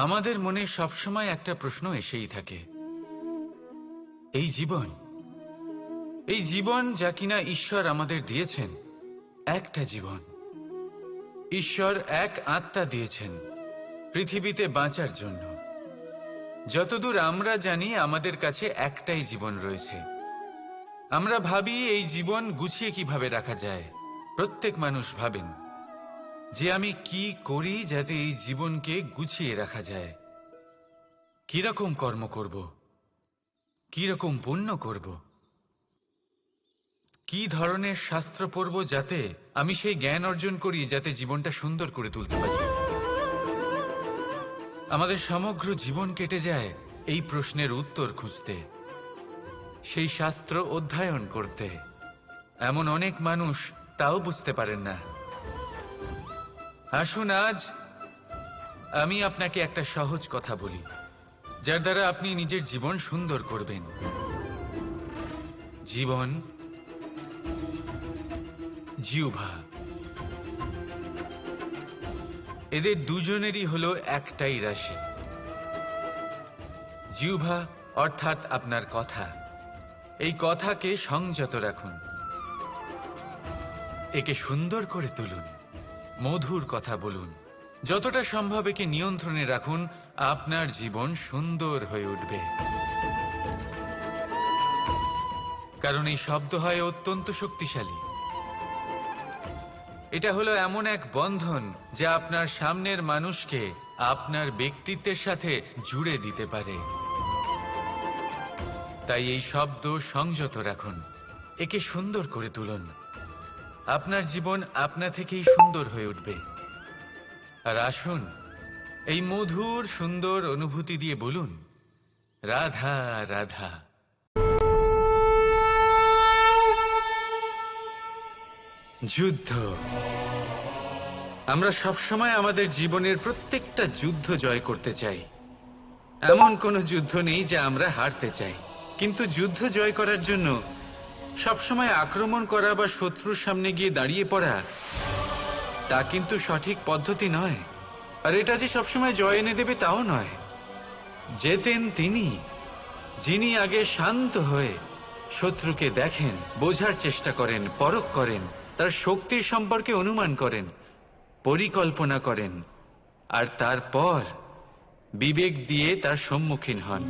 আমাদের মনে সবসময় একটা প্রশ্ন এসেই থাকে, এই জীবন, এই জীবন যা কিনা ঈশ্বর আমাদের দিয়েছেন, একটা জীবন। ঈশ্বর এক আত্মা দিয়েছেন পৃথিবীতে বাঁচার জন্য। যতদূর আমরা জানি আমাদের কাছে একটাই জীবন রয়েছে। আমরা ভাবি এই জীবন গুছিয়ে কিভাবে রাখা যায়। প্রত্যেক মানুষ ভাবেন যে আমি কি করি যাতে এই জীবনকে গুছিয়ে রাখা যায়, কিরকম কর্ম করব, কিরকম পুণ্য করব, কি ধরনের শাস্ত্র পড়ব যাতে আমি সেই জ্ঞান অর্জন করি যাতে জীবনটা সুন্দর করে তুলতে পারি। আমাদের সমগ্র জীবন কেটে যায় এই প্রশ্নের উত্তর খুঁজতে, সেই শাস্ত্র অধ্যয়ন করতে। এমন অনেক মানুষ তাও বুঝতে পারেন না। আসুন আজ আমি আপনাকে একটা সহজ কথা বলি, যার দ্বারা আপনি নিজের জীবন সুন্দর করবেন। জীবন, জিহ্বা, এদের দুজনেরই হলো একটাই রাশি। জিহ্বা অর্থাৎ আপনার কথা, এই কথাকে সংযত রাখুন, একে সুন্দর করে তুলুন, মধুর কথা বলুন, যতটা সম্ভব একে নিয়ন্ত্রণে রাখুন। আপনার জীবন সুন্দর হয়ে উঠবে। কারণ এই শব্দ হয় অত্যন্ত শক্তিশালী। এটা হলো এমন এক বন্ধন যা আপনার সামনের মানুষকে আপনার ব্যক্তিত্বের সাথে জুড়ে দিতে পারে। তাই এই শব্দ সংযত রাখুন, একে সুন্দর করে তুলুন। আপনার জীবন আপনা থেকেই সুন্দর হয়ে উঠবে। আর আসুন এই মধুর সুন্দর অনুভূতি দিয়ে বলুন, রাধা রাধা। যুদ্ধ, আমরা সবসময় আমাদের জীবনের প্রত্যেকটা যুদ্ধ জয় করতে চাই। এমন কোনো যুদ্ধ নেই যা আমরা হারতে চাই। কিন্তু যুদ্ধ জয় করার জন্য সবসময় আক্রমণ করা বা শত্রুর সামনে গিয়ে দাঁড়িয়ে পড়া, তা কিন্তু সঠিক পদ্ধতি নয়। আর এটা যে সবসময় জয় এনে দেবে তাও নয়। জেতেন তিনি, যিনি আগে শান্ত হয়ে শত্রুকে দেখেন, বোঝার চেষ্টা করেন, পরখ করেন, তার শক্তির সম্পর্কে অনুমান করেন, পরিকল্পনা করেন, আর তারপর বিবেক দিয়ে তার সম্মুখীন হন।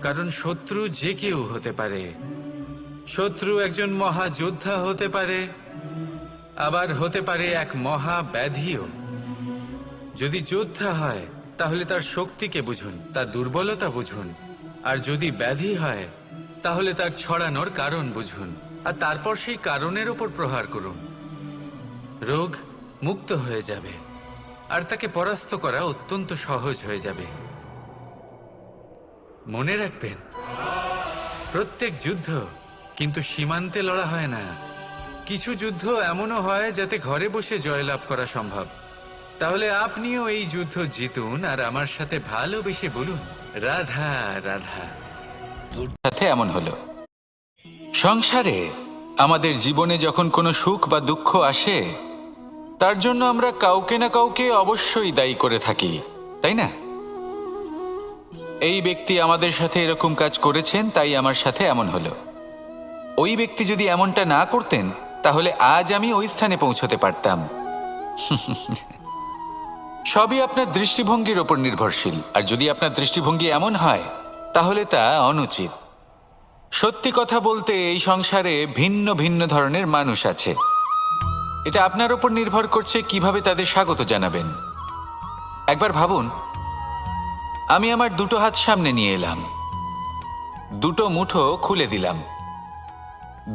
কারণ শত্রু যে কেউ হতে পারে। শত্রু একজন মহাযোদ্ধা হতে পারে, আবার হতে পারে এক মহাব্যাধিও। যদি যোদ্ধা হয় তাহলে তার শক্তিকে বুঝুন, তার দুর্বলতা বুঝুন। আর যদি ব্যাধি হয় তাহলে তার ছড়ানোর কারণ বুঝুন, আর তারপর সেই কারণের উপর প্রহার করুন। রোগ মুক্ত হয়ে যাবে আর তাকে পরাস্ত করা অত্যন্ত সহজ হয়ে যাবে। মনে রাখবেন, প্রত্যেক যুদ্ধ কিন্তু সীমান্তে লড়া হয় না। কিছু যুদ্ধ এমনও হয় যাতে ঘরে বসে জয়লাভ করা সম্ভব। তাহলে আপনিও এই যুদ্ধ জিতুন আর আমার সাথে ভালোবেসে বলুন, রাধা রাধা। সাথে এমন হলো, সংসারে আমাদের জীবনে যখন কোনো সুখ বা দুঃখ আসে, তার জন্য আমরা কাউকে না কাউকে অবশ্যই দায়ী করে থাকি, তাই না? এই ব্যক্তি আমাদের সাথে এরকম কাজ করেছেন, তাই আমার সাথে এমন হলো। ওই ব্যক্তি যদি এমনটা না করতেন তাহলে আজ আমি ওই স্থানে পৌঁছতে পারতাম। সবই আপনার দৃষ্টিভঙ্গির ওপর নির্ভরশীল। আর যদি আপনার দৃষ্টিভঙ্গি এমন হয় তাহলে তা অনুচিত। সত্যি কথা বলতে এই সংসারে ভিন্ন ভিন্ন ধরনের মানুষ আছে। এটা আপনার ওপর নির্ভর করছে কিভাবে তাদের স্বাগত জানাবেন। একবার ভাবুন, আমি আমার দুটো হাত সামনে নিয়ে এলাম, দুটো মুঠো খুলে দিলাম।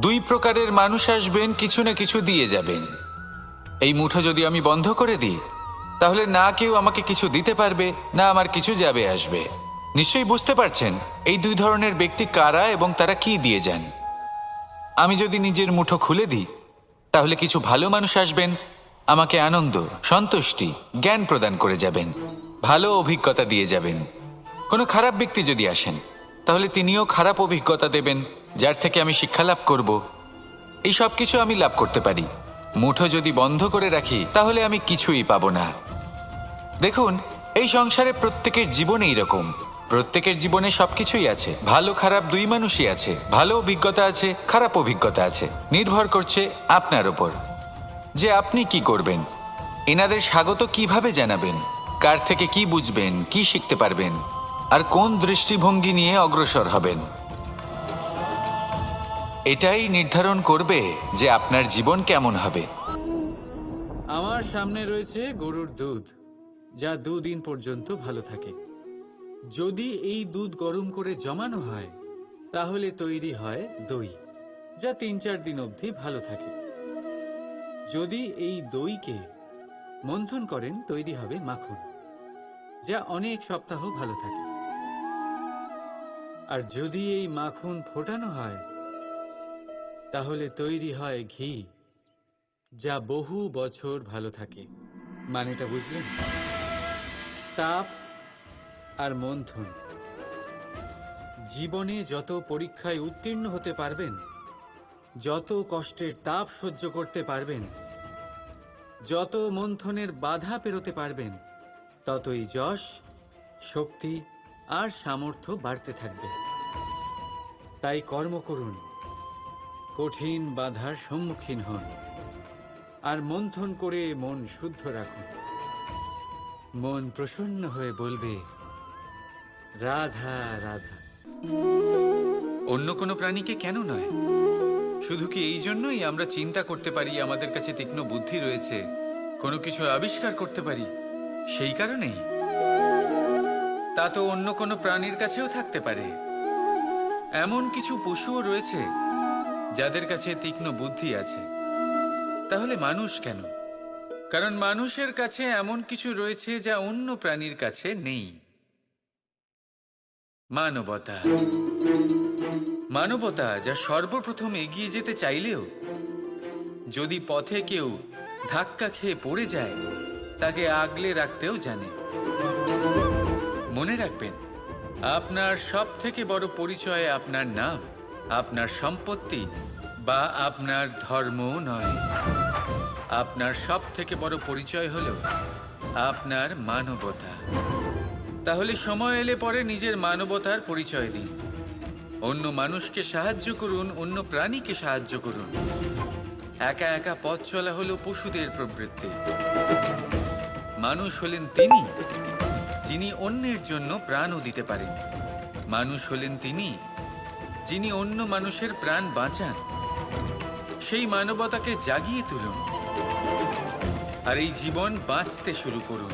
দুই প্রকারের মানুষ আসবেন, কিছু না কিছু দিয়ে যাবেন। এই মুঠো যদি আমি বন্ধ করে দিই তাহলে না কেউ আমাকে কিছু দিতে পারবে, না আমার কিছু যাবে আসবে। নিশ্চয়ই বুঝতে পারছেন এই দুই ধরনের ব্যক্তি কারা এবং তারা কি দিয়ে যান। আমি যদি নিজের মুঠো খুলে দিই তাহলে কিছু ভালো মানুষ আসবেন, আমাকে আনন্দ, সন্তুষ্টি, জ্ঞান প্রদান করে যাবেন, ভালো অভিজ্ঞতা দিয়ে যাবেন। কোনো খারাপ ব্যক্তি যদি আসেন তাহলে তিনিও খারাপ অভিজ্ঞতা দেবেন, যার থেকে আমি শিক্ষা লাভ করব। এই সব কিছু আমি লাভ করতে পারি। মুঠো যদি বন্ধ করে রাখি তাহলে আমি কিছুই পাবো না। দেখুন, এই সংসারে প্রত্যেকের জীবনে এরকম, প্রত্যেকের জীবনে সবকিছুই আছে, ভালো খারাপ দুই মানুষই আছে, ভালো অভিজ্ঞতা আছে, খারাপ অভিজ্ঞতা আছে। নির্ভর করছে আপনার ওপর যে আপনি কি করবেন, এনাদের স্বাগত কিভাবে জানাবেন, কার থেকে কি বুঝবেন, কি শিখতে পারবেন, আর কোন দৃষ্টিভঙ্গি নিয়ে অগ্রসর হবেন। এটাই নির্ধারণ করবে যে আপনার জীবন কেমন হবে। আমার সামনে রয়েছে গরুর দুধ, যা 2 দিন পর্যন্ত ভালো থাকে। যদি এই দুধ গরম করে জমানো হয় তাহলে তৈরি হয় দই, যা 3-4 দিন অবধি ভালো থাকে। যদি এই দইকে মন্থন করেন তৈরি হবে মাখন, যা অনেক সপ্তাহ ভালো থাকে। আর যদি এই মাখন ফোটানো হয় তাহলে তৈরি হয় ঘি, যা বহু বছর ভালো থাকে। মানেটা বুঝলেন? তাপ আর মন্থন। জীবনে যত পরীক্ষায় উত্তীর্ণ হতে পারবেন, যত কষ্টের তাপ সহ্য করতে পারবেন, যত মন্থনের বাধা পেরোতে পারবেন, ততই যশ, শক্তি আর সামর্থ্য বাড়তে থাকবে। তাই কর্ম করুন, কঠিন বাধার সম্মুখীন হন, আর মন্থন করে মন শুদ্ধ রাখুন। মন প্রসন্ন হয়ে বলবে, রাধা রাধা। অন্য কোনো প্রাণীকে কেন নয়? শুধু কি এই জন্যই আমরা চিন্তা করতে পারি, আমাদের কাছে তীক্ষ্ণ বুদ্ধি রয়েছে, কোনো কিছু আবিষ্কার করতে পারি, সেই কারণেই? তা তো অন্য কোনো প্রাণীর কাছেও থাকতে পারে। এমন কিছু পশুও রয়েছে যাদের কাছে তীক্ষ্ণ বুদ্ধি আছে। তাহলে মানুষ কেন? কারণ মানুষের কাছে এমন কিছু রয়েছে যা অন্য প্রাণীর কাছে নেই। মানবতা। মানবতা, যা সর্বপ্রথম এগিয়ে যেতে চাইলেও যদি পথে কেউ ধাক্কা খেয়ে পড়ে যায়, তাকে আগলে রাখতেও জানে। মনে রাখবেন, আপনার সব থেকে বড় পরিচয় আপনার নাম, আপনার সম্পত্তি বা আপনার ধর্মও নয়। আপনার সব থেকে বড় পরিচয় হলো আপনার মানবতা। তাহলে সময় এলে পরে নিজের মানবতার পরিচয় দিন। অন্য মানুষকে সাহায্য করুন, অন্য প্রাণীকে সাহায্য করুন। একা একা পথ চলা হলো পশুদের প্রবৃত্তি। মানুষ হলেন তিনি যিনি অন্যের জন্য প্রাণও দিতে পারেন। মানুষ হলেন তিনি যিনি অন্য মানুষের প্রাণ বাঁচান। সেই মানবতাকে জাগিয়ে তুলুন, আর এই জীবন বাঁচতে শুরু করুন।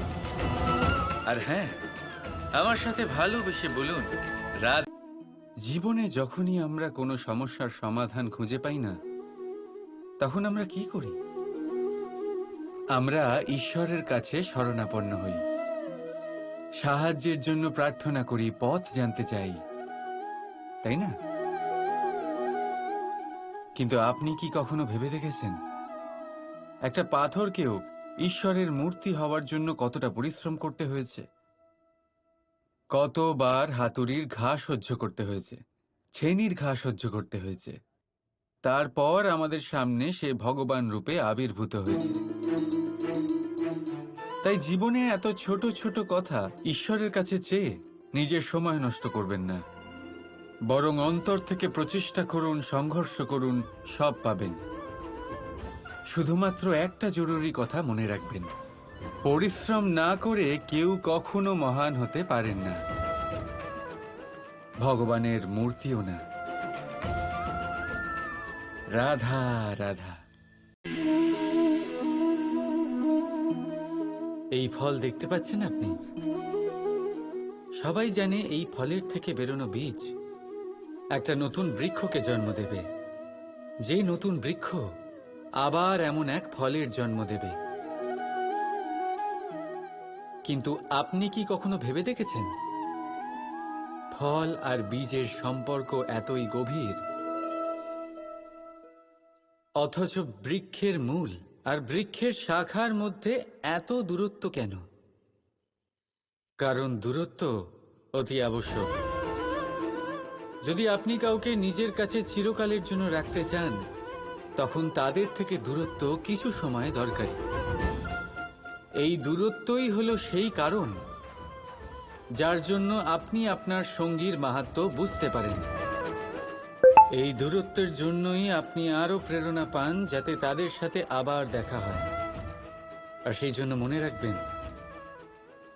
আর হ্যাঁ, আমার সাথে ভালোবেসে বলুন, রাধা। জীবনে যখনই আমরা কোনো সমস্যার সমাধান খুঁজে পাই না, তখন আমরা কি করি? আমরা ঈশ্বরের কাছে শরণাপন্ন হই, সাহায্যের জন্য প্রার্থনা করি, পথ জানতে চাই, তাই না? কিন্তু আপনি কি কখনো ভেবে দেখেছেন একটা পাথরকেও ঈশ্বরের মূর্তি হওয়ার জন্য কতটা পরিশ্রম করতে হয়েছে? কতবার হাতুড়ির ঘা সহ্য করতে হয়েছে, ছেনির ঘা সহ্য করতে হয়েছে, তারপর আমাদের সামনে সে ভগবান রূপে আবির্ভূত হয়েছে। তাই জীবনে এত ছোট ছোট কথা ঈশ্বরের কাছে চেয়ে নিজের সময় নষ্ট করবেন না, বরং অন্তর থেকে প্রচেষ্টা করুন, সংঘর্ষ করুন, সব পাবেন। শুধুমাত্র একটা জরুরি কথা মনে রাখবেন, পরিশ্রম না করে কেউ কখনো মহান হতে পারেন না, ভগবানের মূর্তিও না। রাধা রাধা। এই ফল দেখতে পাচ্ছেন আপনি? সবাই জানে এই ফলের থেকে বেরোনো বীজ একটা নতুন বৃক্ষকে জন্ম দেবে, যে নতুন বৃক্ষ আবার এমন এক ফলের জন্ম দেবে। কিন্তু আপনি কি কখনো ভেবে দেখেছেন ফল আর বীজের সম্পর্ক এতই গভীর, অথচ বৃক্ষের মূল আর বৃক্ষের শাখার মধ্যে এত দূরত্ব কেন? কারণ দূরত্ব অতি আবশ্যক। যদি আপনি কাউকে নিজের কাছে চিরকালের জন্য রাখতে চান, তখন তাদের থেকে দূরত্ব কিছু সময় দরকারি। এই দূরত্বই হলো সেই কারণ যার জন্য আপনি আপনার সঙ্গীর মাহাত্ম্য বুঝতে পারেন। এই দূরত্বের জন্যই আপনি আরো প্রেরণা পান যাতে তাদের সাথে আবার দেখা হয়। আর সেই জন্য মনে রাখবেন,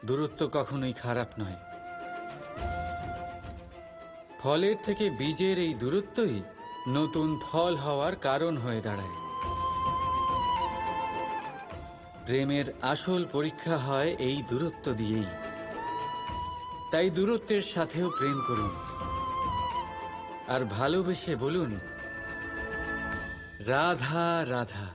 দূরত্ব কখনোই খারাপ নয়। ফলের থেকে বীজের এই দূরত্বই নতুন ফল হওয়ার কারণ হয়ে দাঁড়ায়। প্রেমের আসল পরীক্ষা হয় এই দূরত্ব দিয়েই। তাই দূরত্বের সাথেও প্রেম করুন আর ভালোবেসে বলুন, রাধা রাধা।